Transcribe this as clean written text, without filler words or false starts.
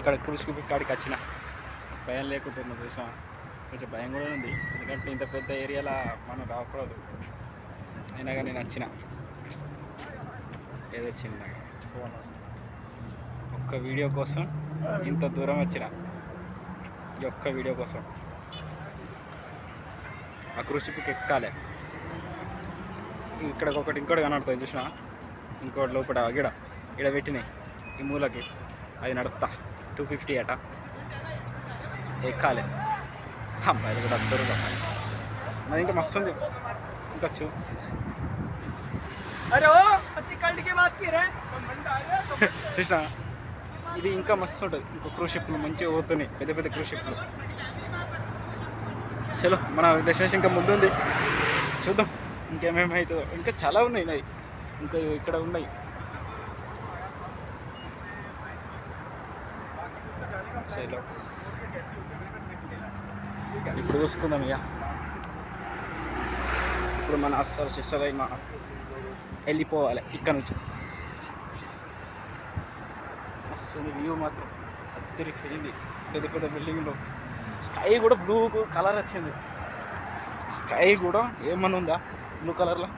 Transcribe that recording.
ఇక్కడ క్రూజ్కి కాడికి వచ్చిన భయం లేకుంటున్నా చూసిన కొంచెం భయం కూడా ఉంది, ఎందుకంటే ఇంత పెద్ద ఏరియాలో మనం రాకూడదు. అయినా కానీ నేను వచ్చిన ఏదో చిన్న ఒక్క వీడియో కోసం ఇంత దూరం వచ్చిన, ఈ ఒక్క వీడియో కోసం. ఆ క్రూజ్ షిప్కి ఎక్కాలి. ఇక్కడ ఒకటి ఇంకోటి కనబడుతుంది చూసిన, ఇంకోటి లోపల గిడ పెట్టినాయి ఈ మూలకి, అది నడుపుతా 250 అట, ఎక్కాలి. అమ్మాయిలు కూడా అందరూ మరి ఇంకా మస్తు ఉంది, ఇంకా చూసి చూసిన ఇది ఇంకా మస్తు ఉంటుంది. ఇంకో క్రూజ్ షిప్లు మంచిగా పోతున్నాయి, పెద్ద పెద్ద క్రూజ్ షిప్లు. చలో మన డెస్టినేషన్ ఇంకా ముందు ఉంది, చూద్దాం ఇంకేమేమి అవుతుందో. ఇంకా చాలా ఉన్నాయి, ఇంకా ఇక్కడ ఉన్నాయి. చలో ఇప్పుడు చూసుకుందాం ఇక. ఇప్పుడు మన అస్సలు శిక్షలైన వెళ్ళిపోవాలి ఇక్కడ నుంచి. వస్తుంది వ్యూ మాత్రం అద్దరిపోయింది, పెద్ద పెద్ద బిల్డింగ్లో. స్కై కూడా బ్లూ కలర్ వచ్చింది, స్కై కూడా ఏమన్నా ఉందా బ్లూ కలర్లో.